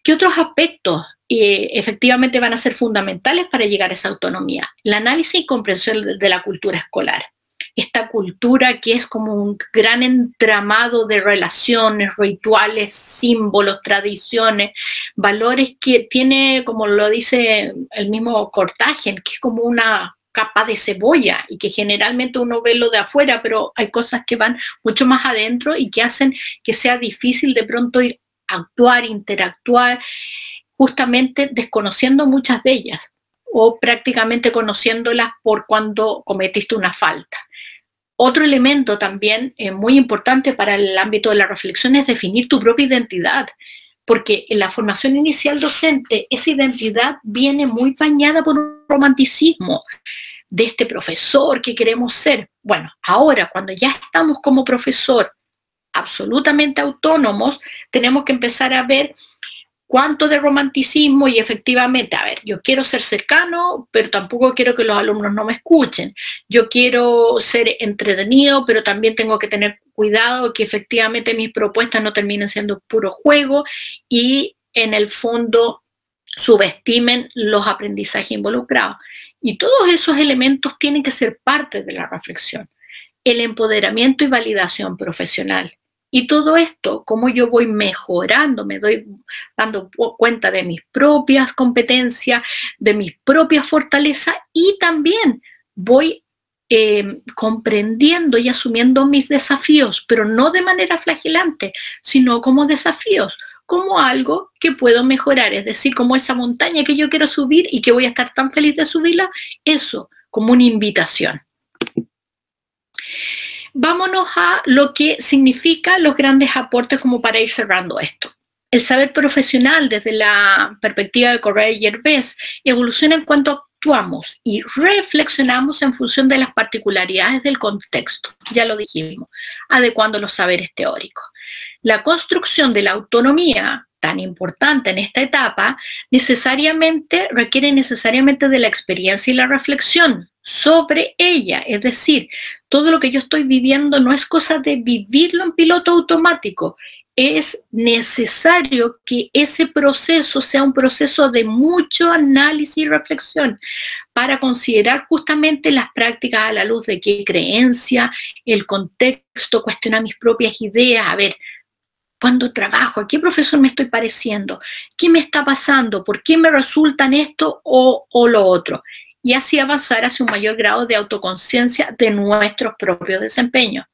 ¿Qué otros aspectos efectivamente van a ser fundamentales para llegar a esa autonomía? El análisis y comprensión de la cultura escolar. Esta cultura que es como un gran entramado de relaciones, rituales, símbolos, tradiciones, valores que tiene, como lo dice el mismo Cortagen, que es como una capa de cebolla y que generalmente uno ve lo de afuera, pero hay cosas que van mucho más adentro y que hacen que sea difícil de pronto ir actuar, interactuar, justamente desconociendo muchas de ellas o prácticamente conociéndolas por cuando cometiste una falta. Otro elemento también muy importante para el ámbito de la reflexión es definir tu propia identidad, porque en la formación inicial docente esa identidad viene muy bañada por un romanticismo de este profesor que queremos ser. Bueno, ahora cuando ya estamos como profesor absolutamente autónomos, tenemos que empezar a ver cuánto de romanticismo y efectivamente, a ver, yo quiero ser cercano, pero tampoco quiero que los alumnos no me escuchen. Yo quiero ser entretenido, pero también tengo que tener cuidado que efectivamente mis propuestas no terminen siendo puro juego y en el fondo subestimen los aprendizajes involucrados. Y todos esos elementos tienen que ser parte de la reflexión. El empoderamiento y validación profesional. Y todo esto, cómo yo voy mejorando, me doy dando cuenta de mis propias competencias, de mis propias fortalezas y también voy comprendiendo y asumiendo mis desafíos, pero no de manera flagelante, sino como desafíos, como algo que puedo mejorar, es decir, como esa montaña que yo quiero subir y que voy a estar tan feliz de subirla, eso, como una invitación. Vámonos a lo que significa los grandes aportes como para ir cerrando esto. El saber profesional desde la perspectiva de Correa y Gervais evoluciona en cuanto actuamos y reflexionamos en función de las particularidades del contexto, ya lo dijimos, adecuando los saberes teóricos. La construcción de la autonomía, tan importante en esta etapa, requiere necesariamente de la experiencia y la reflexión sobre ella, es decir, todo lo que yo estoy viviendo no es cosa de vivirlo en piloto automático, es necesario que ese proceso sea un proceso de mucho análisis y reflexión para considerar justamente las prácticas a la luz de qué creencia, el contexto, cuestionar mis propias ideas, a ver, cuando trabajo, ¿a qué profesor me estoy pareciendo? ¿Qué me está pasando? ¿Por qué me resultan esto o lo otro? Y así avanzar hacia un mayor grado de autoconciencia de nuestros propios desempeños.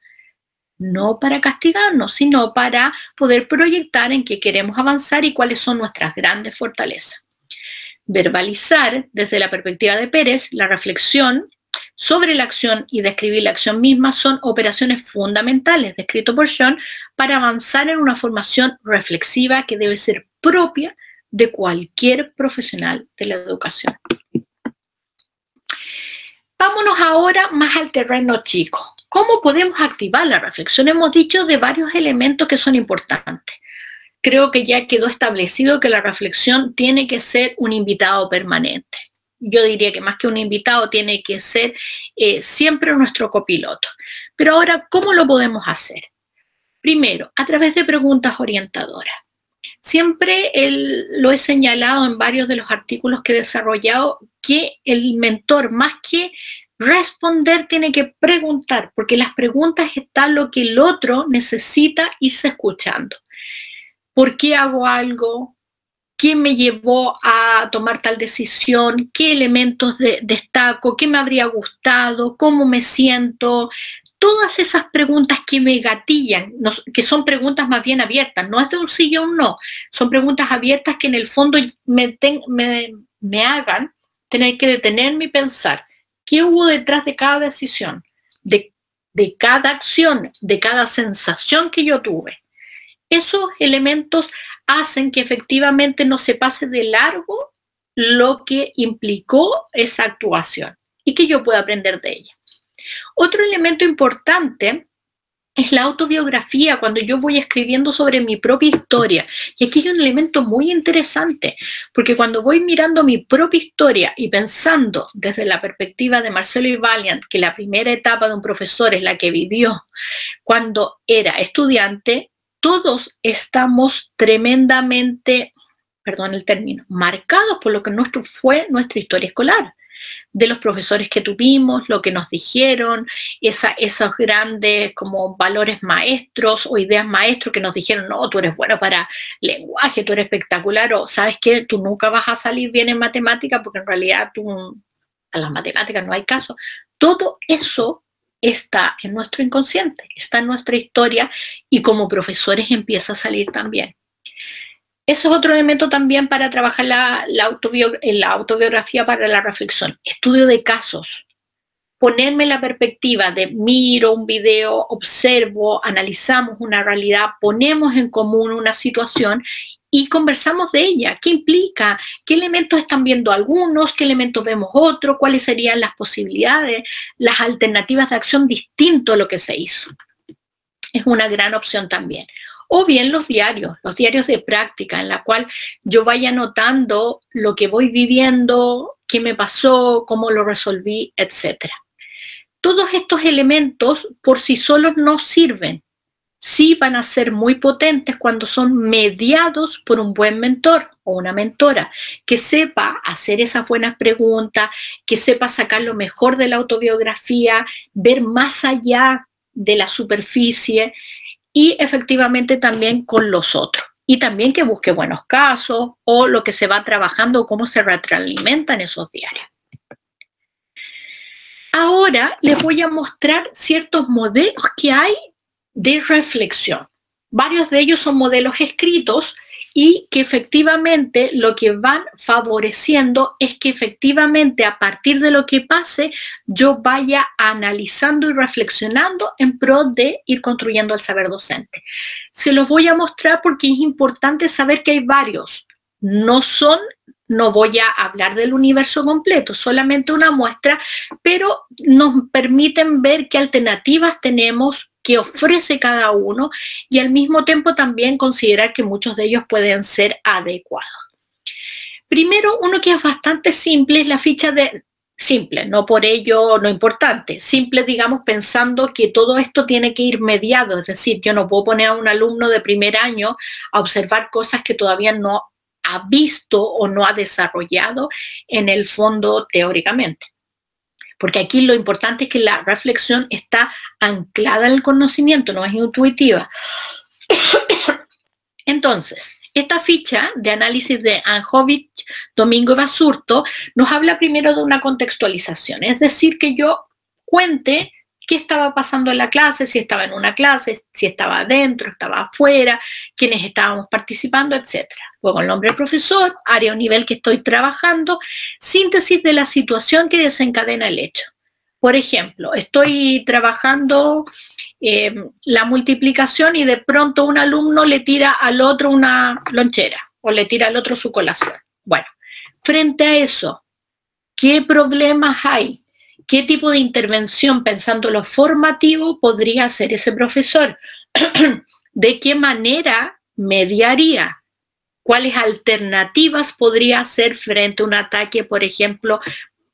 No para castigarnos, sino para poder proyectar en qué queremos avanzar y cuáles son nuestras grandes fortalezas. Verbalizar, desde la perspectiva de Pérez, la reflexión sobre la acción y describir la acción misma son operaciones fundamentales, descrito por John, para avanzar en una formación reflexiva que debe ser propia de cualquier profesional de la educación. Vámonos ahora más al terreno chico. ¿Cómo podemos activar la reflexión? Hemos dicho de varios elementos que son importantes. Creo que ya quedó establecido que la reflexión tiene que ser un invitado permanente. Yo diría que más que un invitado tiene que ser siempre nuestro copiloto. Pero ahora, ¿cómo lo podemos hacer? Primero, a través de preguntas orientadoras. Siempre lo he señalado en varios de los artículos que he desarrollado que el mentor, más que responder, tiene que preguntar, porque en las preguntas está lo que el otro necesita irse escuchando. ¿Por qué hago algo? ¿Qué me llevó a tomar tal decisión? ¿Qué elementos destaco? ¿Qué me habría gustado? ¿Cómo me siento? Todas esas preguntas que me gatillan, que son preguntas más bien abiertas, no es de un sí o un no, son preguntas abiertas que en el fondo me hagan tener que detenerme y pensar qué hubo detrás de cada decisión, de cada acción, de cada sensación que yo tuve. Esos elementos hacen que efectivamente no se pase de largo lo que implicó esa actuación y que yo pueda aprender de ella. Otro elemento importante es la autobiografía, cuando yo voy escribiendo sobre mi propia historia. Y aquí hay un elemento muy interesante, porque cuando voy mirando mi propia historia y pensando desde la perspectiva de Marcelo y Valiant, que la primera etapa de un profesor es la que vivió cuando era estudiante, todos estamos tremendamente perdón el término, marcados por lo que fue nuestra historia escolar, de los profesores que tuvimos, lo que nos dijeron, esos grandes como valores maestros o ideas maestros que nos dijeron, no, tú eres bueno para lenguaje, tú eres espectacular, o sabes que tú nunca vas a salir bien en matemática porque en realidad a las matemáticas no hay caso. Todo eso está en nuestro inconsciente, está en nuestra historia y como profesores empieza a salir también. Eso es otro elemento también para trabajar la autobiografía para la reflexión. Estudio de casos. Ponerme la perspectiva de miro un video, observo, analizamos una realidad, ponemos en común una situación y conversamos de ella. ¿Qué implica? ¿Qué elementos están viendo algunos? ¿Qué elementos vemos otros? ¿Cuáles serían las posibilidades, las alternativas de acción distinto a lo que se hizo? Es una gran opción también. O bien los diarios de práctica, en la cual yo vaya anotando lo que voy viviendo, qué me pasó, cómo lo resolví, etc. Todos estos elementos por sí solos no sirven. Sí van a ser muy potentes cuando son mediados por un buen mentor o una mentora que sepa hacer esas buenas preguntas, que sepa sacar lo mejor de la autobiografía, ver más allá de la superficie, y efectivamente también con los otros. Y también que busque buenos casos o lo que se va trabajando, cómo se retroalimentan esos diarios. Ahora les voy a mostrar ciertos modelos que hay de reflexión. Varios de ellos son modelos escritos y que efectivamente lo que van favoreciendo es que efectivamente a partir de lo que pase yo vaya analizando y reflexionando en pro de ir construyendo el saber docente. Se los voy a mostrar porque es importante saber que hay varios. No voy a hablar del universo completo, solamente una muestra, pero nos permiten ver qué alternativas tenemos, qué ofrece cada uno y al mismo tiempo también considerar que muchos de ellos pueden ser adecuados. Primero, uno que es bastante simple es la ficha de... Simple, no por ello no importante, simple digamos pensando que todo esto tiene que ir mediado, es decir, yo no puedo poner a un alumno de primer año a observar cosas que todavía no ha visto o no ha desarrollado en el fondo teóricamente. Porque aquí lo importante es que la reflexión está anclada en el conocimiento, no es intuitiva. Entonces, esta ficha de análisis de Anjovic, Domingo y Basurto nos habla primero de una contextualización, es decir, que yo cuente qué estaba pasando en la clase, si estaba en una clase, si estaba adentro, estaba afuera, quiénes estábamos participando, etc. Luego el nombre del profesor, área o nivel que estoy trabajando, síntesis de la situación que desencadena el hecho. Por ejemplo, estoy trabajando la multiplicación y de pronto un alumno le tira al otro una lonchera o le tira al otro su colación. Bueno, frente a eso, ¿qué problemas hay? ¿Qué tipo de intervención, pensando lo formativo, podría hacer ese profesor? ¿De qué manera mediaría? ¿Cuáles alternativas podría hacer frente a un ataque, por ejemplo,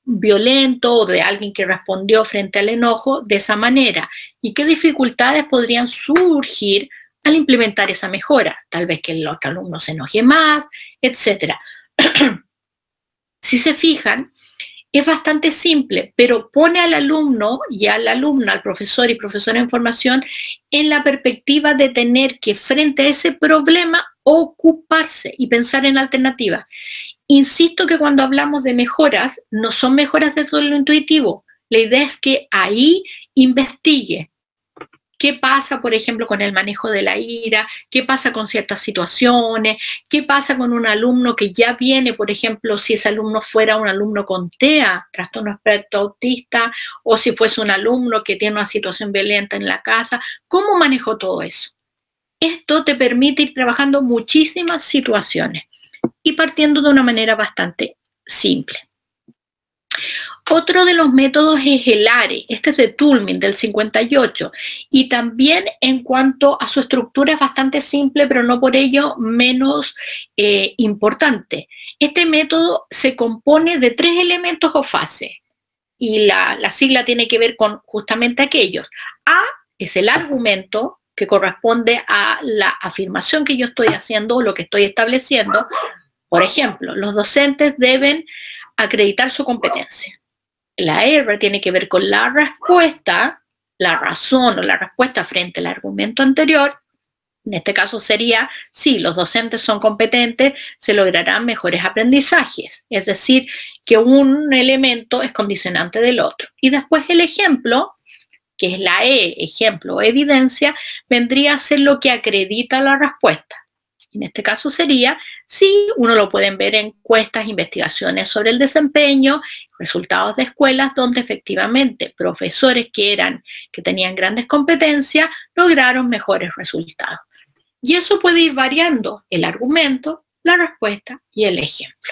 violento o de alguien que respondió frente al enojo de esa manera? ¿Y qué dificultades podrían surgir al implementar esa mejora? Tal vez que el otro alumno se enoje más, etc. Si se fijan, es bastante simple, pero pone al alumno y a la alumna, al profesor y profesora en formación, en la perspectiva de tener que frente a ese problema ocuparse y pensar en alternativas. Insisto que cuando hablamos de mejoras, no son mejoras de todo lo intuitivo. La idea es que ahí investigue. ¿Qué pasa, por ejemplo, con el manejo de la ira? ¿Qué pasa con ciertas situaciones? ¿Qué pasa con un alumno que ya viene, por ejemplo, si ese alumno fuera un alumno con TEA, trastorno espectro autista, o si fuese un alumno que tiene una situación violenta en la casa? ¿Cómo manejo todo eso? Esto te permite ir trabajando muchísimas situaciones y partiendo de una manera bastante simple. Otro de los métodos es el ARE, este es de Toulmin del 58, y también en cuanto a su estructura es bastante simple, pero no por ello menos importante. Este método se compone de 3 elementos o fases, y la sigla tiene que ver con justamente aquellos. A es el argumento, que corresponde a la afirmación que yo estoy haciendo o lo que estoy estableciendo. Por ejemplo, los docentes deben acreditar su competencia. La R tiene que ver con la respuesta, la razón o la respuesta frente al argumento anterior. En este caso sería, si los docentes son competentes, se lograrán mejores aprendizajes. Es decir, que un elemento es condicionante del otro. Y después el ejemplo, que es la E, ejemplo o evidencia, vendría a ser lo que acredita la respuesta. En este caso sería, sí, uno lo pueden ver en encuestas, investigaciones sobre el desempeño, resultados de escuelas donde efectivamente profesores que tenían grandes competencias lograron mejores resultados. Y eso puede ir variando el argumento, la respuesta y el ejemplo.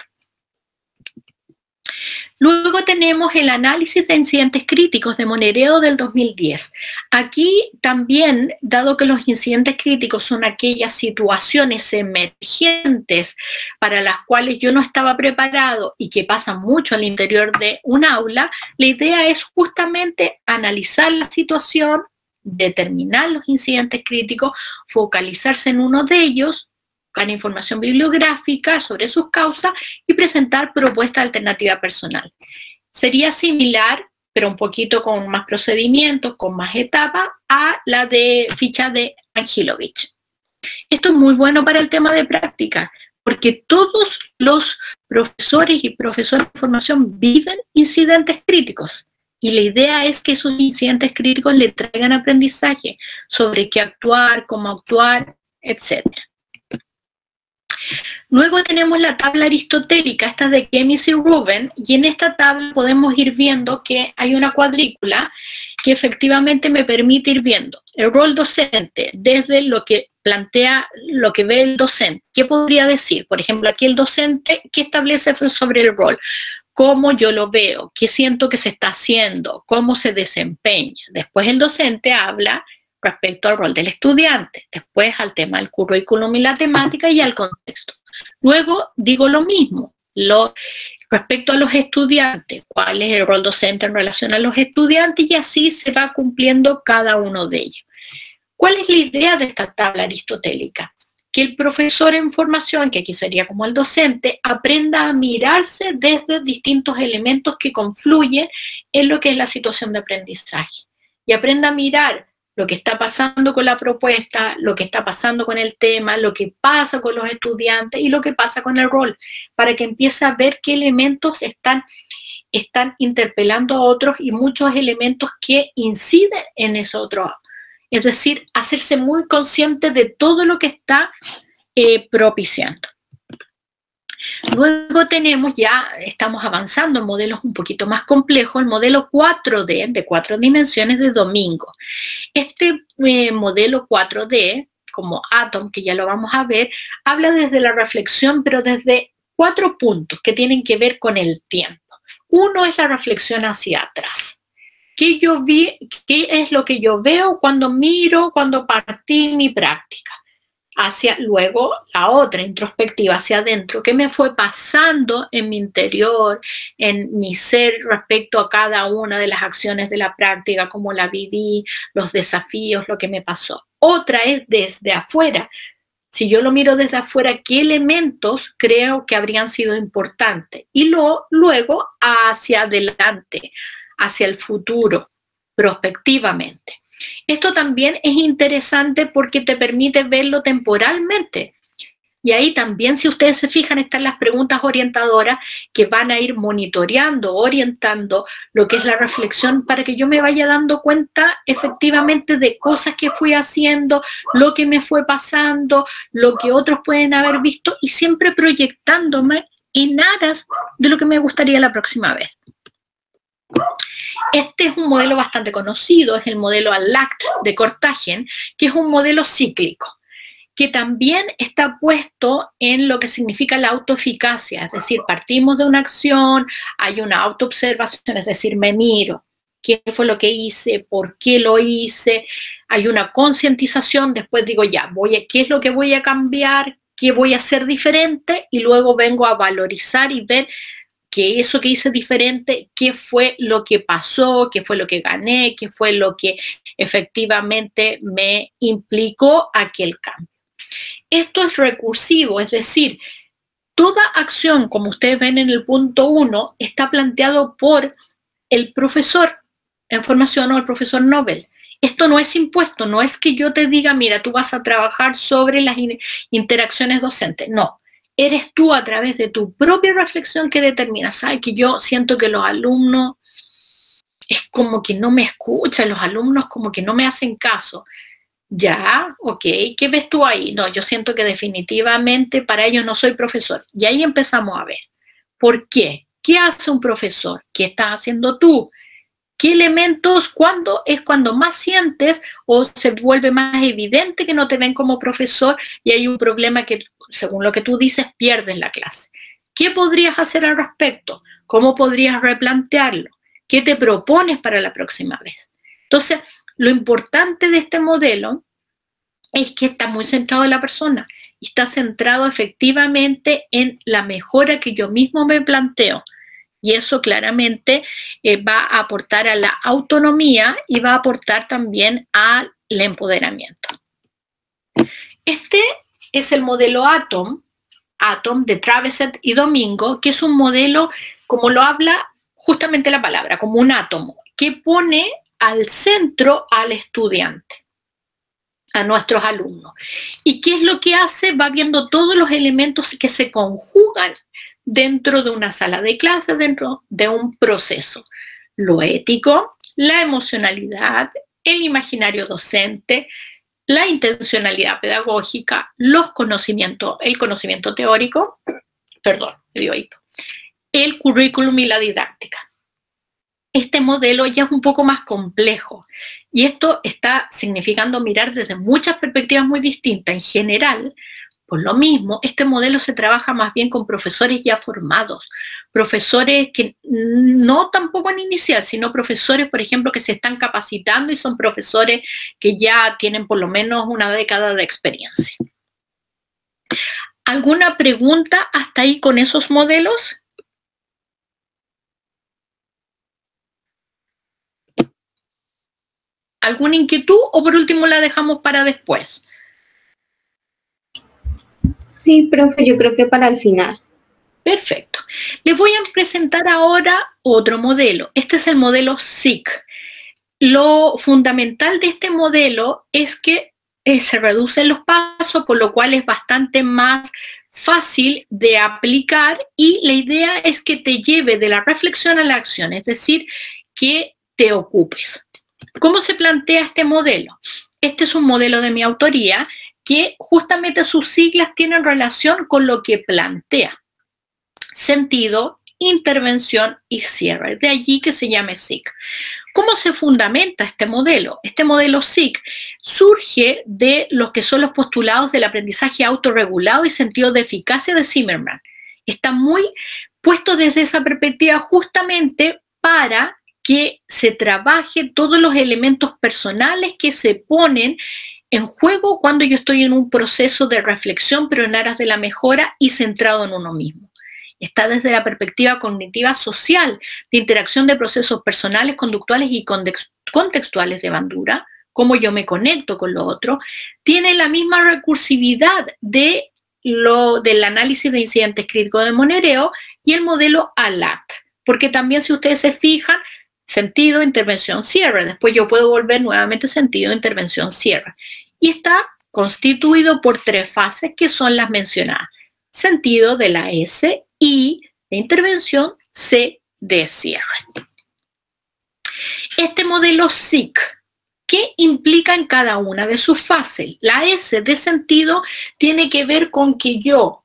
Luego tenemos el análisis de incidentes críticos de Moneredo del 2010. Aquí también, dado que los incidentes críticos son aquellas situaciones emergentes para las cuales yo no estaba preparado y que pasan mucho al interior de un aula, la idea es justamente analizar la situación, determinar los incidentes críticos, focalizarse en uno de ellos, buscar información bibliográfica sobre sus causas y presentar propuestas alternativas personal. Sería similar, pero un poquito con más procedimientos, con más etapas, a la de ficha de Angelovich. Esto es muy bueno para el tema de práctica, porque todos los profesores y profesoras de formación viven incidentes críticos. Y la idea es que esos incidentes críticos le traigan aprendizaje sobre qué actuar, cómo actuar, etc. Luego tenemos la tabla aristotélica, esta de Kemis y Rubin, y en esta tabla podemos ir viendo que hay una cuadrícula que efectivamente me permite ir viendo el rol docente desde lo que plantea, lo que ve el docente. ¿Qué podría decir? Por ejemplo, aquí el docente, ¿qué establece sobre el rol? Cómo yo lo veo, qué siento que se está haciendo, cómo se desempeña. Después el docente habla respecto al rol del estudiante, después al tema del currículum y la temática y al contexto. Luego digo lo mismo, respecto a los estudiantes, cuál es el rol docente en relación a los estudiantes y así se va cumpliendo cada uno de ellos. ¿Cuál es la idea de esta tabla aristotélica? Que el profesor en formación, que aquí sería como el docente, aprenda a mirarse desde distintos elementos que confluyen en lo que es la situación de aprendizaje. Y aprenda a mirar lo que está pasando con la propuesta, lo que está pasando con el tema, lo que pasa con los estudiantes y lo que pasa con el rol, para que empiece a ver qué elementos están interpelando a otros y muchos elementos que inciden en esos otros. Es decir, hacerse muy consciente de todo lo que está propiciando. Luego tenemos, ya estamos avanzando en modelos un poquito más complejos, el modelo 4D, de 4 dimensiones de Domingo. Este modelo 4D, como Atom, que ya lo vamos a ver, habla desde la reflexión, pero desde 4 puntos que tienen que ver con el tiempo. Uno es la reflexión hacia atrás. ¿Qué yo vi? ¿Qué es lo que yo veo cuando miro, cuando partí mi práctica? Luego la otra introspectiva hacia adentro, ¿qué me fue pasando en mi interior, en mi ser respecto a cada una de las acciones de la práctica, cómo la viví, los desafíos, lo que me pasó? Otra es desde afuera. Si yo lo miro desde afuera, ¿qué elementos creo que habrían sido importantes? Y luego hacia adelante, hacia el futuro, prospectivamente. Esto también es interesante porque te permite verlo temporalmente. Y ahí también, si ustedes se fijan, están las preguntas orientadoras que van a ir monitoreando, orientando lo que es la reflexión para que yo me vaya dando cuenta efectivamente de cosas que fui haciendo, lo que me fue pasando, lo que otros pueden haber visto y siempre proyectándome en aras de lo que me gustaría la próxima vez. Este es un modelo bastante conocido, es el modelo ALACT de Cortagen, que es un modelo cíclico, que también está puesto en lo que significa la autoeficacia, es decir, partimos de una acción, hay una autoobservación, es decir, me miro, qué fue lo que hice, por qué lo hice, hay una concientización, después digo ya, qué es lo que voy a cambiar, qué voy a hacer diferente y luego vengo a valorizar y ver que eso que hice diferente, qué fue lo que pasó, qué fue lo que gané, qué fue lo que efectivamente me implicó aquel cambio. Esto es recursivo, es decir, toda acción, como ustedes ven en el punto 1, está planteado por el profesor en formación o el profesor Nobel. Esto no es impuesto, no es que yo te diga, mira, tú vas a trabajar sobre las interacciones docentes. No, eres tú a través de tu propia reflexión que determinas. ¿Sabes? Que yo siento que los alumnos es como que no me escuchan, los alumnos como que no me hacen caso. Ya, ok, ¿qué ves tú ahí? No, yo siento que definitivamente para ellos no soy profesor. Y ahí empezamos a ver. ¿Por qué? ¿Qué hace un profesor? ¿Qué estás haciendo tú? ¿Qué elementos, cuándo es cuando más sientes o se vuelve más evidente que no te ven como profesor y hay un problema que, según lo que tú dices, pierdes la clase? ¿Qué podrías hacer al respecto? ¿Cómo podrías replantearlo? ¿Qué te propones para la próxima vez? Entonces, lo importante de este modelo es que está muy centrado en la persona y está centrado efectivamente en la mejora que yo mismo me planteo. Y eso claramente va a aportar a la autonomía y va a aportar también al empoderamiento. Este es el modelo ATOM de Traveset y Domingo, que es un modelo, como lo habla justamente la palabra, como un átomo, que pone al centro al estudiante, a nuestros alumnos. ¿Y qué es lo que hace? Va viendo todos los elementos que se conjugan dentro de una sala de clases, dentro de un proceso. Lo ético, la emocionalidad, el imaginario docente, la intencionalidad pedagógica, los conocimientos, el conocimiento teórico, perdón, me dio hito, el currículum y la didáctica. Este modelo ya es un poco más complejo y esto está significando mirar desde muchas perspectivas muy distintas. En general, por lo mismo, este modelo se trabaja más bien con profesores ya formados, profesores que no tampoco en inicial, sino profesores, por ejemplo, que se están capacitando y son profesores que ya tienen por lo menos una década de experiencia. ¿Alguna pregunta hasta ahí con esos modelos? ¿Alguna inquietud o por último la dejamos para después? Sí, profe, yo creo que para el final. Perfecto. Les voy a presentar ahora otro modelo. Este es el modelo SIC. Lo fundamental de este modelo es que se reducen los pasos, por lo cual es bastante más fácil de aplicar y la idea es que te lleve de la reflexión a la acción, es decir, que te ocupes. ¿Cómo se plantea este modelo? Este es un modelo de mi autoría que justamente sus siglas tienen relación con lo que plantea. Sentido, intervención y cierre. De allí que se llame SIC. ¿Cómo se fundamenta este modelo? Este modelo SIC surge de los que son los postulados del aprendizaje autorregulado y sentido de eficacia de Zimmerman. Está muy puesto desde esa perspectiva justamente para que se trabaje todos los elementos personales que se ponen en juego cuando yo estoy en un proceso de reflexión, pero en aras de la mejora y centrado en uno mismo. Está desde la perspectiva cognitiva social, de interacción de procesos personales, conductuales y contextuales de Bandura, cómo yo me conecto con lo otro. Tiene la misma recursividad del análisis de incidentes críticos de Monereo y el modelo ALAT, porque también si ustedes se fijan, sentido, intervención, cierre. Después yo puedo volver nuevamente sentido, intervención, cierre. Y está constituido por 3 fases que son las mencionadas. Sentido de la S, I de intervención, C de cierre. Este modelo SIC, ¿qué implica en cada una de sus fases? La S de sentido tiene que ver con que yo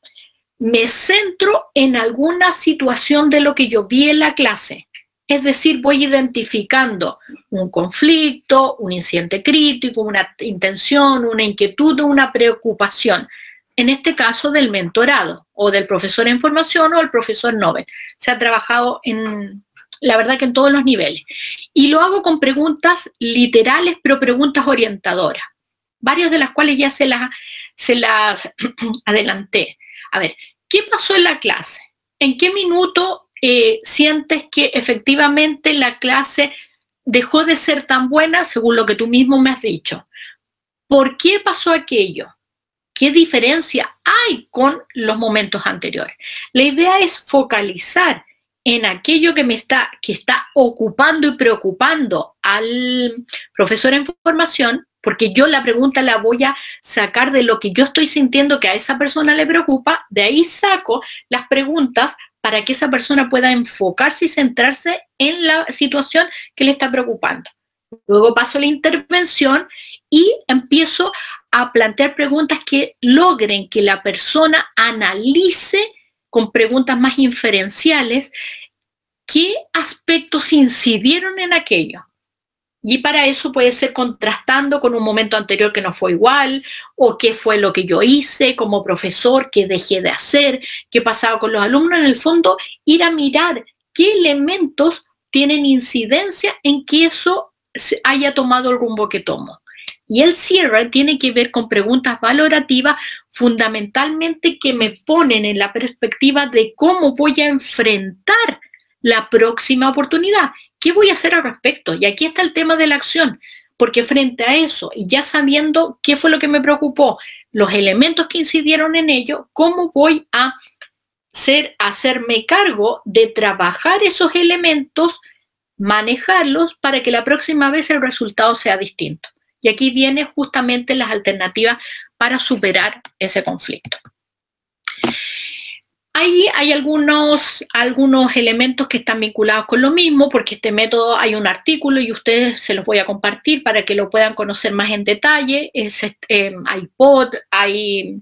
me centro en alguna situación de lo que yo vi en la clase. Es decir, voy identificando un conflicto, un incidente crítico, una intención, una inquietud o una preocupación. En este caso del mentorado o del profesor en formación o el profesor Nobel. Se ha trabajado la verdad que en todos los niveles. Y lo hago con preguntas literales, pero preguntas orientadoras. Varias de las cuales ya se las adelanté. A ver, ¿qué pasó en la clase? ¿En qué minuto sientes que efectivamente la clase dejó de ser tan buena según lo que tú mismo me has dicho? ¿Por qué pasó aquello? ¿Qué diferencia hay con los momentos anteriores? La idea es focalizar en aquello que está ocupando y preocupando al profesor en formación, porque yo la pregunta la voy a sacar de lo que yo estoy sintiendo que a esa persona le preocupa, de ahí saco las preguntas para que esa persona pueda enfocarse y centrarse en la situación que le está preocupando. Luego paso a la intervención y empiezo a plantear preguntas que logren que la persona analice con preguntas más inferenciales qué aspectos incidieron en aquello. Y para eso puede ser contrastando con un momento anterior que no fue igual, o qué fue lo que yo hice como profesor, qué dejé de hacer, qué pasaba con los alumnos. En el fondo, ir a mirar qué elementos tienen incidencia en que eso haya tomado el rumbo que tomó. Y el cierre tiene que ver con preguntas valorativas, fundamentalmente que me ponen en la perspectiva de cómo voy a enfrentar la próxima oportunidad. ¿Qué voy a hacer al respecto? Y aquí está el tema de la acción, porque frente a eso, y ya sabiendo qué fue lo que me preocupó, los elementos que incidieron en ello, ¿cómo voy a hacerme cargo de trabajar esos elementos, manejarlos para que la próxima vez el resultado sea distinto? Y aquí vienen justamente las alternativas para superar ese conflicto. Ahí hay algunos elementos que están vinculados con lo mismo, porque este método hay un artículo y ustedes se los voy a compartir para que lo puedan conocer más en detalle. Hay POD, hay,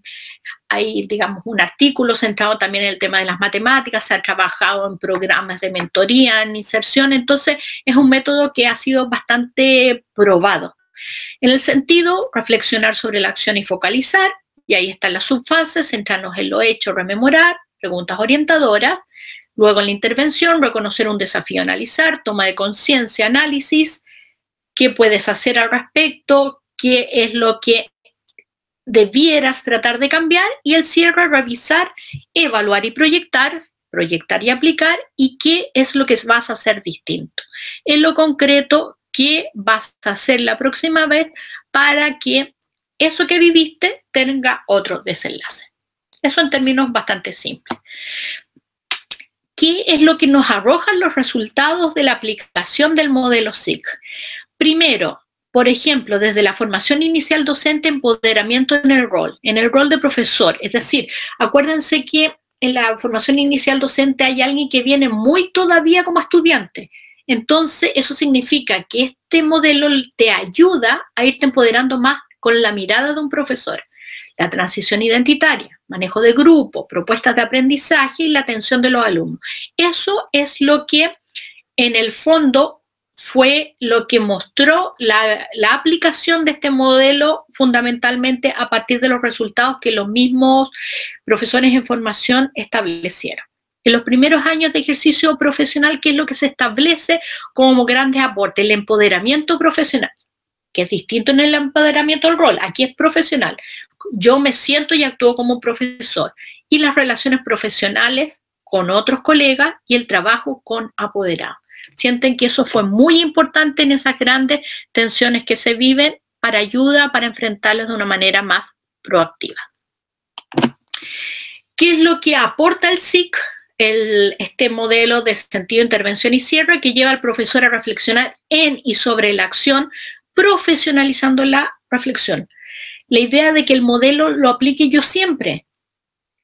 digamos, un artículo centrado también en el tema de las matemáticas, se ha trabajado en programas de mentoría, en inserción, entonces es un método que ha sido bastante probado. En el sentido, reflexionar sobre la acción y focalizar, y ahí están las subfases, centrarnos en lo hecho, rememorar, preguntas orientadoras, luego en la intervención, reconocer un desafío, analizar, toma de conciencia, análisis, qué puedes hacer al respecto, qué es lo que debieras tratar de cambiar, y el cierre, revisar, evaluar y proyectar y aplicar, y qué es lo que vas a hacer distinto. En lo concreto, qué vas a hacer la próxima vez para que eso que viviste tenga otro desenlace. Eso en términos bastante simples. ¿Qué es lo que nos arrojan los resultados de la aplicación del modelo SIG? Primero, por ejemplo, desde la formación inicial docente, empoderamiento en el rol de profesor. Es decir, acuérdense que en la formación inicial docente hay alguien que viene muy todavía como estudiante. Entonces, eso significa que este modelo te ayuda a irte empoderando más con la mirada de un profesor. La transición identitaria, manejo de grupo, propuestas de aprendizaje y la atención de los alumnos. Eso es lo que en el fondo fue lo que mostró la aplicación de este modelo fundamentalmente a partir de los resultados que los mismos profesores en formación establecieron. En los primeros años de ejercicio profesional, ¿qué es lo que se establece como grandes aportes? El empoderamiento profesional, que es distinto en el empoderamiento del rol. Aquí es profesional. Yo me siento y actúo como un profesor. Y las relaciones profesionales con otros colegas y el trabajo con apoderados. Sienten que eso fue muy importante en esas grandes tensiones que se viven para ayuda, para enfrentarlas de una manera más proactiva. ¿Qué es lo que aporta el SIG? Este modelo de sentido, intervención y cierre que lleva al profesor a reflexionar en y sobre la acción, profesionalizando la reflexión. La idea de que el modelo lo aplique yo siempre.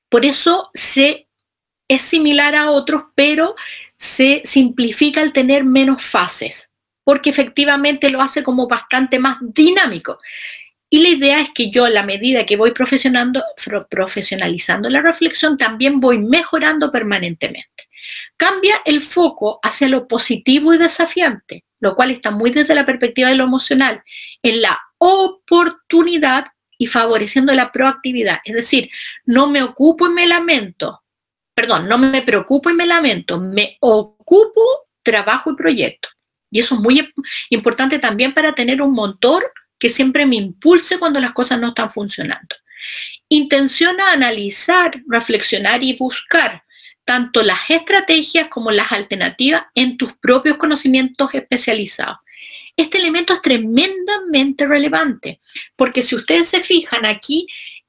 Por eso es similar a otros, pero se simplifica al tener menos fases, porque efectivamente lo hace como bastante más dinámico. Y la idea es que yo, a la medida que voy profesionalizando la reflexión, también voy mejorando permanentemente. Cambia el foco hacia lo positivo y desafiante, lo cual está muy desde la perspectiva de lo emocional, en la oportunidad y favoreciendo la proactividad. Es decir, no me ocupo y me lamento, no me preocupo y me lamento, me ocupo, trabajo y proyecto. Y eso es muy importante también para tener un motor que siempre me impulse cuando las cosas no están funcionando. Intenciona analizar, reflexionar y buscar tanto las estrategias como las alternativas en tus propios conocimientos especializados. Este elemento es tremendamente relevante, porque si ustedes se fijan aquí,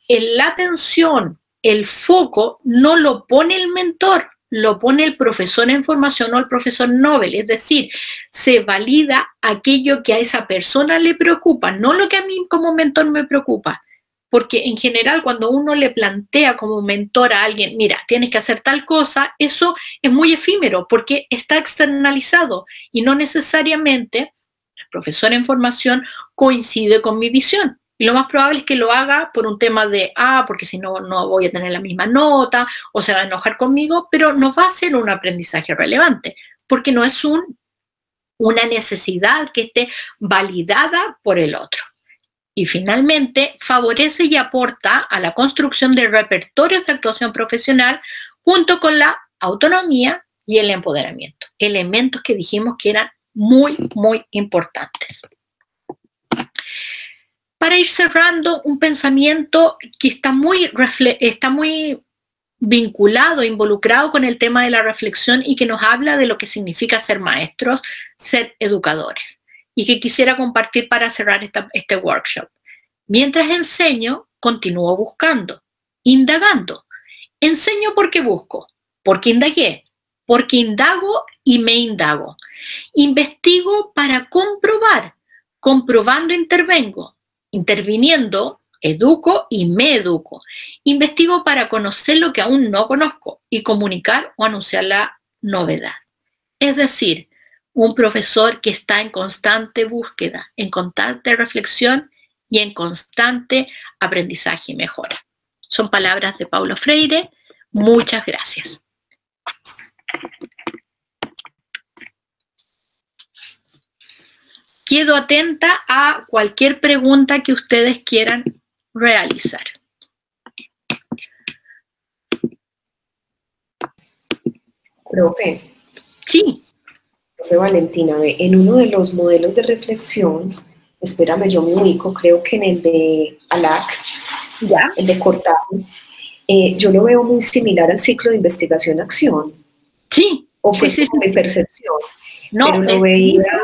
la atención, el foco, no lo pone el mentor, lo pone el profesor en formación o el profesor Nobel. Es decir, se valida aquello que a esa persona le preocupa, no lo que a mí como mentor me preocupa. Porque en general cuando uno le plantea como mentor a alguien, mira, tienes que hacer tal cosa, eso es muy efímero porque está externalizado y no necesariamente el profesor en formación coincide con mi visión. Y lo más probable es que lo haga por un tema de, porque si no, no voy a tener la misma nota o se va a enojar conmigo, pero no va a ser un aprendizaje relevante porque no es una necesidad que esté validada por el otro. Y finalmente, favorece y aporta a la construcción de repertorios de actuación profesional junto con la autonomía y el empoderamiento. Elementos que dijimos que eran muy, muy importantes. Para ir cerrando, un pensamiento que está muy vinculado, involucrado con el tema de la reflexión y que nos habla de lo que significa ser maestros, ser educadores. Y que quisiera compartir para cerrar este workshop. Mientras enseño, continúo buscando, indagando. Enseño porque busco, porque indagué, porque indago y me indago. Investigo para comprobar, comprobando intervengo, interviniendo, educo y me educo. Investigo para conocer lo que aún no conozco y comunicar o anunciar la novedad. Es decir, un profesor que está en constante búsqueda, en constante reflexión y en constante aprendizaje y mejora. Son palabras de Paulo Freire. Muchas gracias. Quedo atenta a cualquier pregunta que ustedes quieran realizar. Profe. Sí. Profe Valentina, en uno de los modelos de reflexión, espérame, yo me ubico, creo que en el de ALAC, ¿Ya? El de Cortázar, yo lo veo muy similar al ciclo de investigación-acción. Sí. ¿O fue sí, mi percepción? No, pero lo veía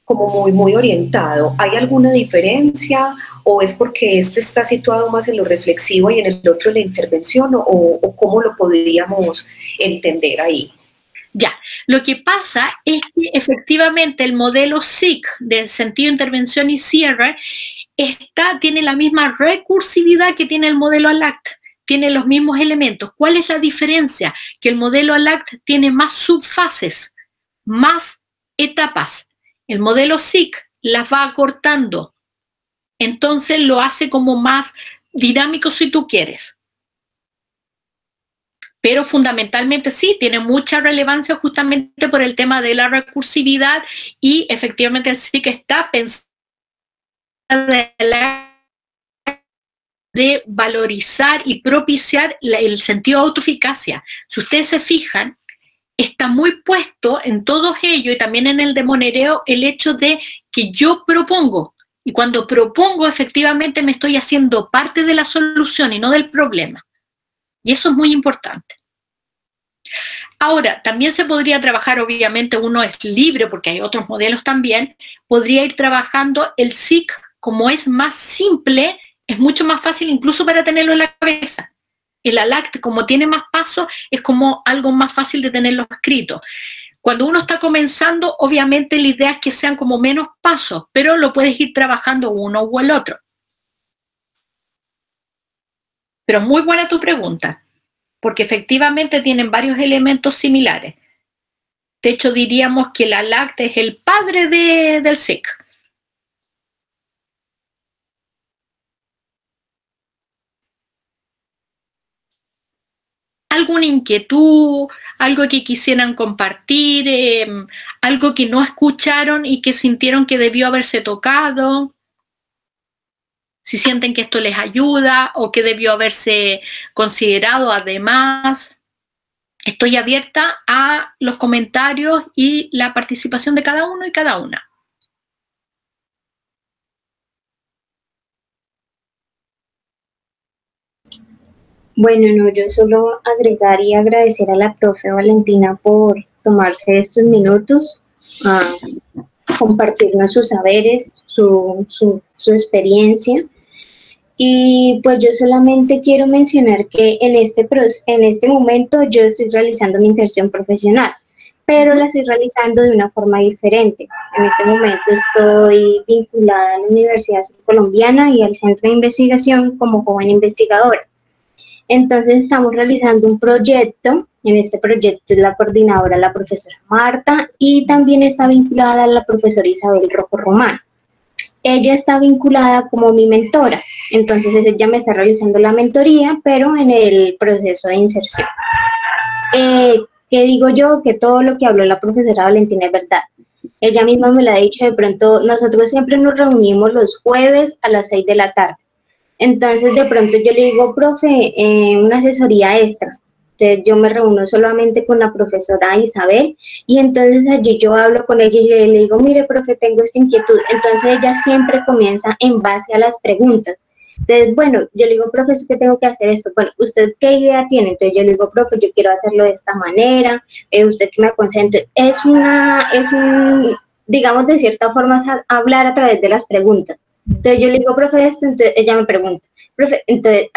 como muy, muy orientado. ¿Hay alguna diferencia o es porque este está situado más en lo reflexivo y en el otro en la intervención o cómo lo podríamos entender ahí? Ya, lo que pasa es que efectivamente el modelo SIC de sentido, intervención y cierre tiene la misma recursividad que tiene el modelo ALACT, tiene los mismos elementos. ¿Cuál es la diferencia? Que el modelo ALACT tiene más subfases, más etapas. El modelo SIC las va acortando, entonces lo hace como más dinámico si tú quieres. Pero fundamentalmente sí, tiene mucha relevancia justamente por el tema de la recursividad y efectivamente sí que está pensando de valorizar y propiciar el sentido de autoeficacia. Si ustedes se fijan, está muy puesto en todos ellos y también en el de Monereo el hecho de que yo propongo. Y cuando propongo, efectivamente me estoy haciendo parte de la solución y no del problema. Y eso es muy importante. Ahora, también se podría trabajar, obviamente uno es libre porque hay otros modelos también, podría ir trabajando el SIC, como es más simple, es mucho más fácil incluso para tenerlo en la cabeza. El ALACT, como tiene más pasos, es como algo más fácil de tenerlo escrito. Cuando uno está comenzando, obviamente la idea es que sean como menos pasos, pero lo puedes ir trabajando uno u el otro. Pero muy buena tu pregunta, porque efectivamente tienen varios elementos similares. De hecho, diríamos que el ALACT es el padre del SIC. ¿Alguna inquietud, algo que quisieran compartir, algo que no escucharon y que sintieron que debió haberse tocado? Si sienten que esto les ayuda o que debió haberse considerado además. Estoy abierta a los comentarios y la participación de cada uno y cada una. Bueno, no, yo solo agregar y agradecer a la profe Valentina por tomarse estos minutos a compartirnos sus saberes, su experiencia. Y pues yo solamente quiero mencionar que en este momento yo estoy realizando mi inserción profesional, pero la estoy realizando de una forma diferente. En este momento estoy vinculada a la Universidad Colombiana y al Centro de Investigación como joven investigadora. Entonces estamos realizando un proyecto. En este proyecto es la coordinadora la profesora Marta y también está vinculada la profesora Isabel Rojo Román. Ella está vinculada como mi mentora, entonces ella me está realizando la mentoría, pero en el proceso de inserción. ¿Qué digo yo? Que todo lo que habló la profesora Valentina es verdad. Ella misma me lo ha dicho, de pronto nosotros siempre nos reunimos los jueves a las 6 de la tarde. Entonces de pronto yo le digo, profe, una asesoría extra. Entonces yo me reúno solamente con la profesora Isabel y entonces allí yo hablo con ella y le digo, mire, profe, tengo esta inquietud. Entonces ella siempre comienza en base a las preguntas. Entonces, bueno, yo le digo, profe, ¿qué tengo que hacer esto? Bueno, ¿usted qué idea tiene? Entonces yo le digo, profe, yo quiero hacerlo de esta manera, ¿usted qué me aconseja? Entonces, digamos, de cierta forma, es hablar a través de las preguntas. Entonces yo le digo, profe, esto, entonces ella me pregunta. Profe, entonces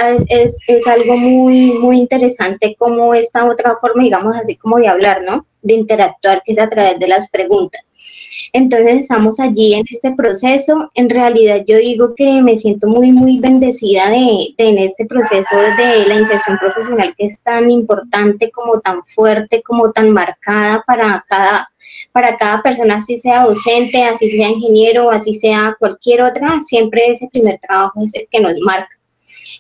es algo muy, muy interesante como esta otra forma, digamos así como de hablar, ¿no? De interactuar, que es a través de las preguntas. Entonces estamos allí en este proceso. En realidad yo digo que me siento muy, muy bendecida en este proceso de la inserción profesional que es tan importante, como tan fuerte, como tan marcada para cada persona, así sea docente, así sea ingeniero, así sea cualquier otra, siempre ese primer trabajo es el que nos marca.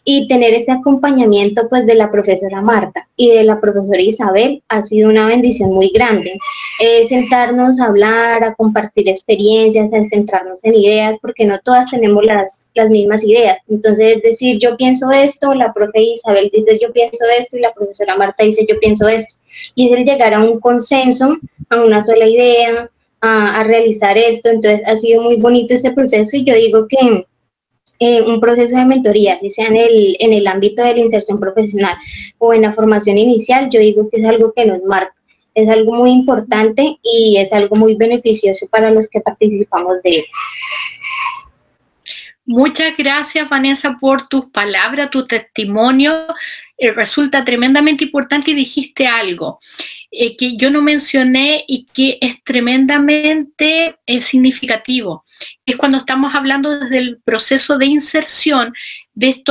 Y tener ese acompañamiento pues de la profesora Marta y de la profesora Isabel ha sido una bendición muy grande. Sentarnos a hablar, a compartir experiencias, a centrarnos en ideas, porque no todas tenemos las mismas ideas. Entonces, decir yo pienso esto, la profe Isabel dice yo pienso esto y la profesora Marta dice yo pienso esto. Y es el llegar a un consenso, a una sola idea, a realizar esto. Entonces, ha sido muy bonito ese proceso y yo digo que un proceso de mentoría, ya sea en el ámbito de la inserción profesional o en la formación inicial, yo digo que es algo que nos marca, es algo muy importante y es algo muy beneficioso para los que participamos de él. Muchas gracias, Vanessa, por tus palabras, tu testimonio. Resulta tremendamente importante y dijiste algo que yo no mencioné y que es tremendamente significativo. Es cuando estamos hablando desde el proceso de inserción de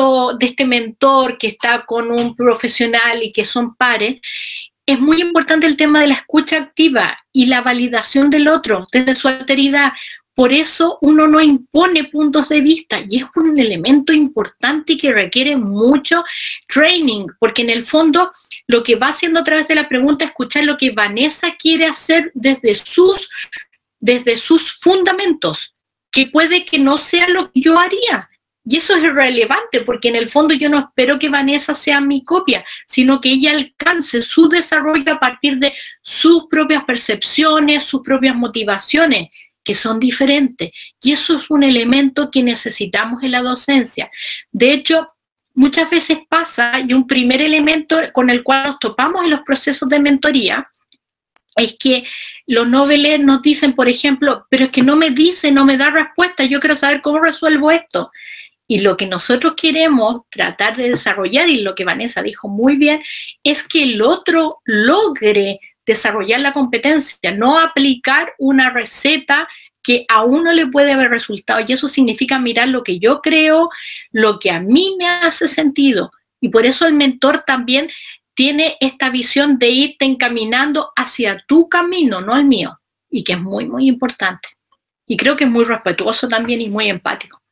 este mentor que está con un profesional y que son pares. Es muy importante el tema de la escucha activa y la validación del otro desde su alteridad. Por eso uno no impone puntos de vista y es un elemento importante que requiere mucho training, porque en el fondo lo que va haciendo a través de la pregunta es escuchar lo que Vanessa quiere hacer desde sus fundamentos, que puede que no sea lo que yo haría. Y eso es irrelevante, porque en el fondo yo no espero que Vanessa sea mi copia, sino que ella alcance su desarrollo a partir de sus propias percepciones, sus propias motivaciones, que son diferentes. Y eso es un elemento que necesitamos en la docencia. De hecho, muchas veces pasa, y un primer elemento con el cual nos topamos en los procesos de mentoría, es que los noveles nos dicen, por ejemplo, pero es que no me dice, no me da respuesta, yo quiero saber cómo resuelvo esto. Y lo que nosotros queremos tratar de desarrollar, y lo que Vanessa dijo muy bien, es que el otro logre desarrollar la competencia, no aplicar una receta que a uno le puede haber resultado. Y eso significa mirar lo que yo creo, lo que a mí me hace sentido. Y por eso el mentor también tiene esta visión de irte encaminando hacia tu camino, no el mío. Y que es muy, muy importante. Y creo que es muy respetuoso también y muy empático.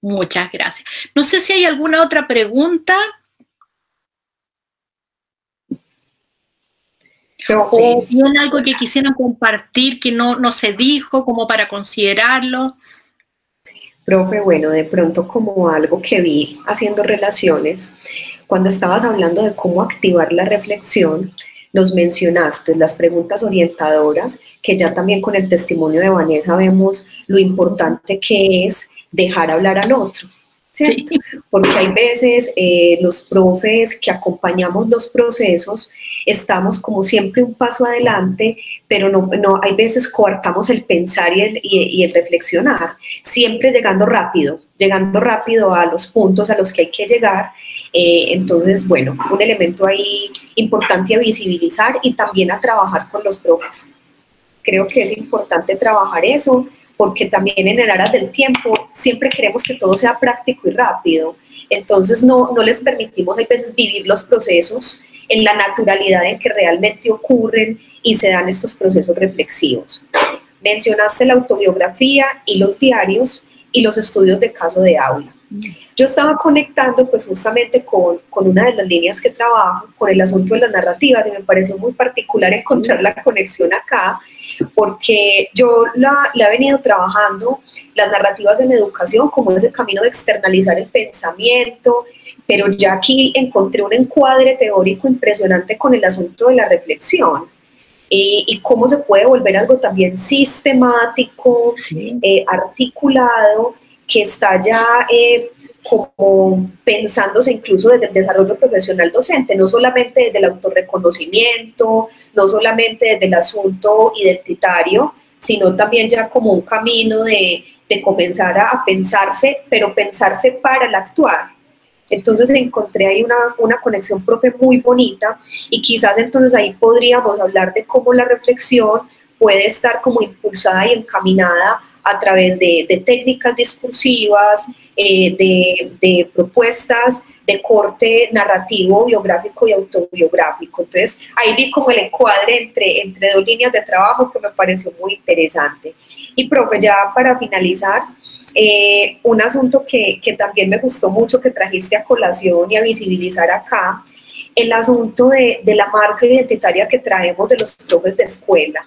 Muchas gracias. No sé si hay alguna otra pregunta. O bien algo que quisieran compartir que no se dijo, como para considerarlo. Profe, bueno, de pronto como algo que vi haciendo relaciones, cuando estabas hablando de cómo activar la reflexión, nos mencionaste las preguntas orientadoras, que ya también con el testimonio de Vanessa vemos lo importante que es dejar hablar al otro. ¿cierto? Sí. Porque hay veces los profes que acompañamos los procesos estamos como siempre un paso adelante, pero no hay veces coartamos el pensar y el reflexionar, siempre llegando rápido a los puntos a los que hay que llegar. Entonces, bueno, un elemento ahí importante a visibilizar y también a trabajar con los profes. Creo que es importante trabajar eso, porque también en el aras del tiempo siempre queremos que todo sea práctico y rápido. Entonces no les permitimos a veces vivir los procesos en la naturalidad en que realmente ocurren y se dan estos procesos reflexivos. Mencionaste la autobiografía y los diarios y los estudios de caso de aula. Yo estaba conectando pues justamente con una de las líneas que trabajo, con el asunto de las narrativas, y me pareció muy particular encontrar la conexión acá, porque yo la he venido trabajando, las narrativas en educación, como ese camino de externalizar el pensamiento, pero ya aquí encontré un encuadre teórico impresionante con el asunto de la reflexión, y cómo se puede volver algo también sistemático, sí, articulado, que está ya como pensándose incluso desde el desarrollo profesional docente, no solamente desde el autorreconocimiento, no solamente desde el asunto identitario, sino también ya como un camino de comenzar a pensarse, pero pensarse para el actuar. Entonces encontré ahí una conexión propia muy bonita, y quizás entonces ahí podríamos hablar de cómo la reflexión puede estar como impulsada y encaminada a través de técnicas discursivas, de propuestas de corte narrativo, biográfico y autobiográfico. Entonces ahí vi como el encuadre entre dos líneas de trabajo que me pareció muy interesante. Y profe, ya para finalizar, un asunto que también me gustó mucho que trajiste a colación y a visibilizar acá, el asunto de la marca identitaria que traemos de los profes de escuela.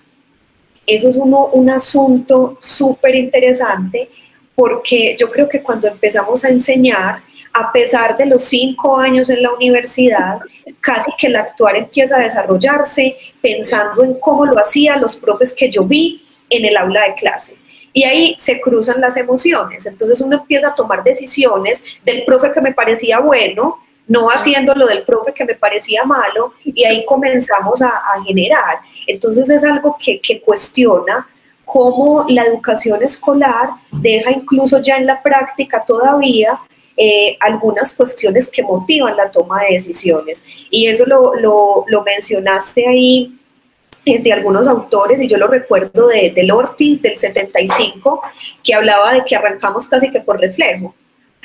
Eso es un asunto súper interesante, porque yo creo que cuando empezamos a enseñar, a pesar de los 5 años en la universidad, casi que el actuar empieza a desarrollarse pensando en cómo lo hacían los profes que yo vi en el aula de clase. Y ahí se cruzan las emociones, entonces uno empieza a tomar decisiones del profe que me parecía bueno, no haciendo lo del profe que me parecía malo, y ahí comenzamos a generar. Entonces es algo que cuestiona cómo la educación escolar deja incluso ya en la práctica todavía algunas cuestiones que motivan la toma de decisiones. Y eso lo mencionaste ahí de algunos autores, y yo lo recuerdo de Lorty, del 75, que hablaba de que arrancamos casi que por reflejo.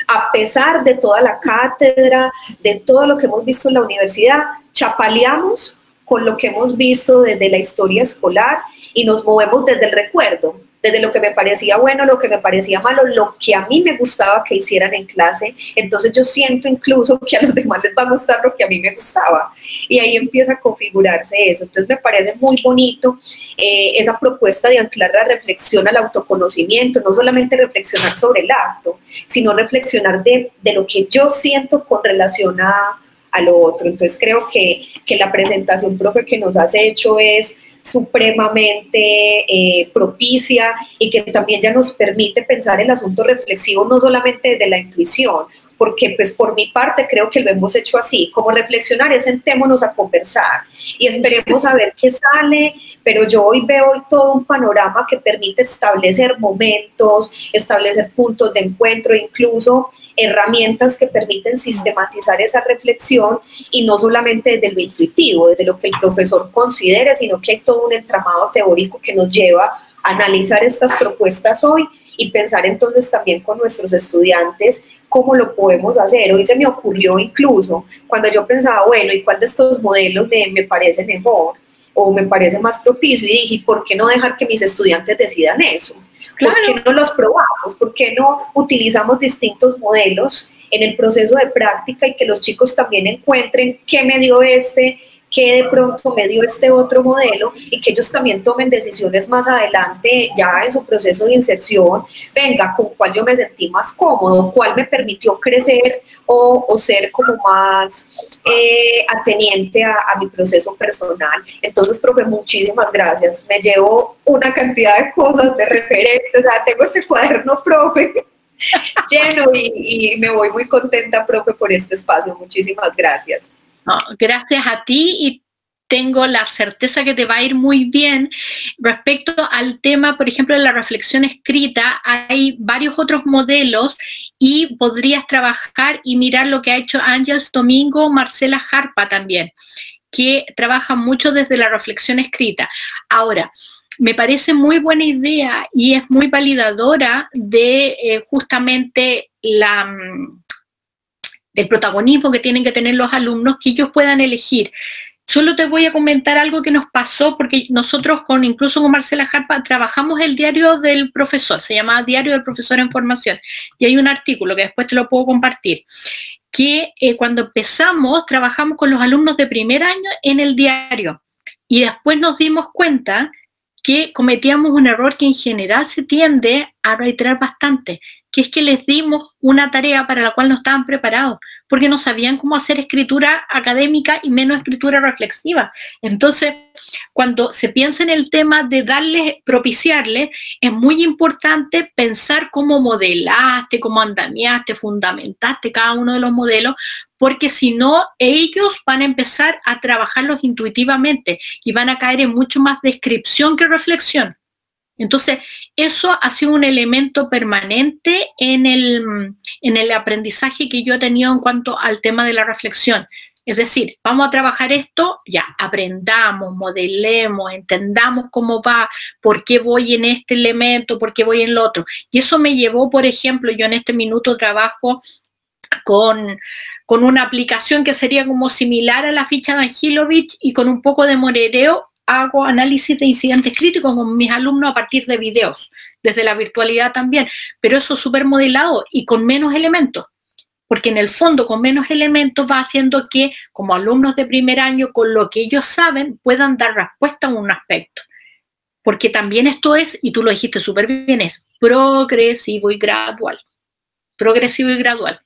A pesar de toda la cátedra, de todo lo que hemos visto en la universidad, chapaleamos con lo que hemos visto desde la historia escolar y nos movemos desde el recuerdo, desde lo que me parecía bueno, lo que me parecía malo, lo que a mí me gustaba que hicieran en clase. Entonces yo siento incluso que a los demás les va a gustar lo que a mí me gustaba, y ahí empieza a configurarse eso. Entonces me parece muy bonito esa propuesta de anclar la reflexión al autoconocimiento, no solamente reflexionar sobre el acto, sino reflexionar de lo que yo siento con relación a lo otro. Entonces creo que la presentación, profe, que nos has hecho es supremamente propicia, y que también ya nos permite pensar el asunto reflexivo no solamente desde la intuición, porque pues por mi parte creo que lo hemos hecho así, como reflexionar es sentémonos a conversar y esperemos a ver qué sale, pero yo hoy veo todo un panorama que permite establecer momentos, establecer puntos de encuentro, incluso herramientas que permiten sistematizar esa reflexión, y no solamente desde lo intuitivo, desde lo que el profesor considere, sino que hay todo un entramado teórico que nos lleva a analizar estas propuestas hoy y pensar entonces también con nuestros estudiantes cómo lo podemos hacer. Hoy se me ocurrió incluso, cuando yo pensaba, bueno, ¿y cuál de estos modelos me parece mejor o me parece más propicio? Y dije, ¿por qué no dejar que mis estudiantes decidan eso? ¿Por qué no los probamos? ¿Por qué no utilizamos distintos modelos en el proceso de práctica, y que los chicos también encuentren qué me dio qué de pronto me dio este otro modelo, y que ellos también tomen decisiones más adelante ya en su proceso de inserción? Venga, ¿con cuál yo me sentí más cómodo? ¿Cuál me permitió crecer o ser como más ateniente a mi proceso personal? Entonces, profe, muchísimas gracias. Me llevo una cantidad de cosas, de referentes, o sea, tengo este cuaderno, profe, lleno y me voy muy contenta, profe, por este espacio. Muchísimas gracias. No, gracias a ti y tengo la certeza que te va a ir muy bien. Respecto al tema, por ejemplo, de la reflexión escrita, hay varios otros modelos y podrías trabajar y mirar lo que ha hecho Ángels Domingo, Marcela Jarpa también, que trabajan mucho desde la reflexión escrita. Ahora, me parece muy buena idea y es muy validadora de justamente el protagonismo que tienen que tener los alumnos, que ellos puedan elegir. Solo te voy a comentar algo que nos pasó, porque nosotros incluso con Marcela Jarpa trabajamos el diario del profesor, se llama Diario del Profesor en Formación, y hay un artículo que después te lo puedo compartir, que cuando empezamos trabajamos con los alumnos de primer año en el diario, y después nos dimos cuenta que cometíamos un error que en general se tiende a reiterar bastante, que es que les dimos una tarea para la cual no estaban preparados, porque no sabían cómo hacer escritura académica y menos escritura reflexiva. Entonces, cuando se piensa en el tema de propiciarles, es muy importante pensar cómo modelaste, cómo andamiaste, fundamentaste cada uno de los modelos, porque si no, ellos van a empezar a trabajarlos intuitivamente y van a caer en mucho más descripción que reflexión. Entonces, eso ha sido un elemento permanente en el aprendizaje que yo he tenido en cuanto al tema de la reflexión. Es decir, vamos a trabajar esto, ya, aprendamos, modelemos, entendamos cómo va, por qué voy en este elemento, por qué voy en lo otro. Y eso me llevó, por ejemplo, yo en este minuto trabajo con una aplicación que sería como similar a la ficha de Angilovich y con un poco de morereo hago análisis de incidentes críticos con mis alumnos a partir de videos, desde la virtualidad también, pero eso súper modelado y con menos elementos, porque en el fondo con menos elementos va haciendo que como alumnos de primer año, con lo que ellos saben, puedan dar respuesta a un aspecto. Porque también esto es, y tú lo dijiste súper bien, es progresivo y gradual. Progresivo y gradual.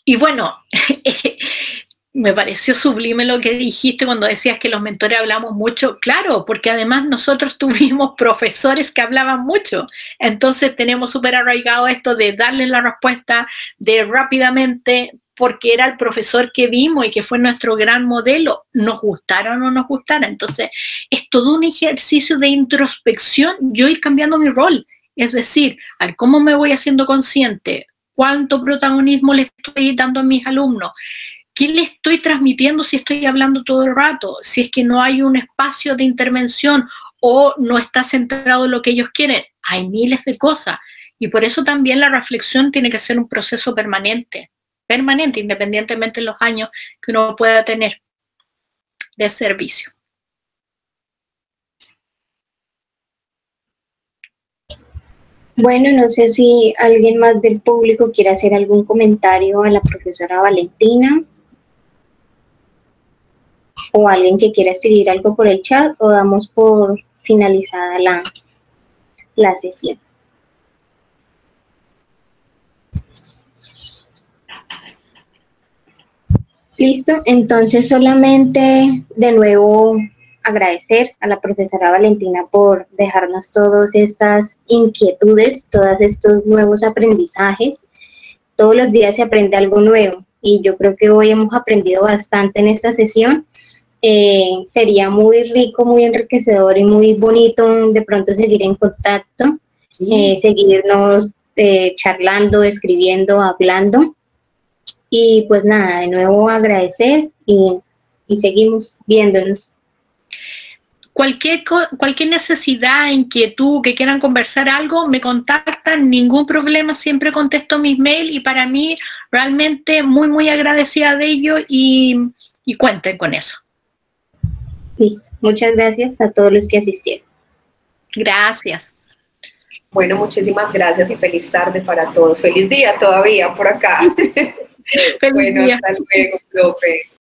Y bueno, me pareció sublime lo que dijiste cuando decías que los mentores hablamos mucho. Claro, porque además nosotros tuvimos profesores que hablaban mucho. Entonces tenemos súper arraigado esto de darles la respuesta de rápidamente, porque era el profesor que vimos y que fue nuestro gran modelo, nos gustara o no nos gustara. Entonces es todo un ejercicio de introspección, yo ir cambiando mi rol. Es decir, a ver, ¿cómo me voy haciendo consciente? ¿Cuánto protagonismo le estoy dando a mis alumnos? ¿Qué le estoy transmitiendo si estoy hablando todo el rato? Si es que no hay un espacio de intervención o no está centrado en lo que ellos quieren. Hay miles de cosas. Y por eso también la reflexión tiene que ser un proceso permanente, independientemente de los años que uno pueda tener de servicio. Bueno, no sé si alguien más del público quiere hacer algún comentario a la profesora Valentina o alguien que quiera escribir algo por el chat, o damos por finalizada la sesión. Listo, entonces solamente de nuevo agradecer a la profesora Valentina por dejarnos todas estas inquietudes, todos estos nuevos aprendizajes. Todos los días se aprende algo nuevo y yo creo que hoy hemos aprendido bastante en esta sesión. Sería muy rico, muy enriquecedor y muy bonito de pronto seguir en contacto, seguirnos charlando, escribiendo, hablando. Y pues nada, de nuevo agradecer y seguimos viéndonos. Cualquier necesidad, inquietud, que quieran conversar algo, me contactan, ningún problema, siempre contesto mis mails y para mí realmente muy, muy agradecida de ello y cuenten con eso. Listo, muchas gracias a todos los que asistieron. Gracias. Bueno, muchísimas gracias y feliz tarde para todos. Feliz día todavía por acá. Feliz bueno, día. hasta luego, profe.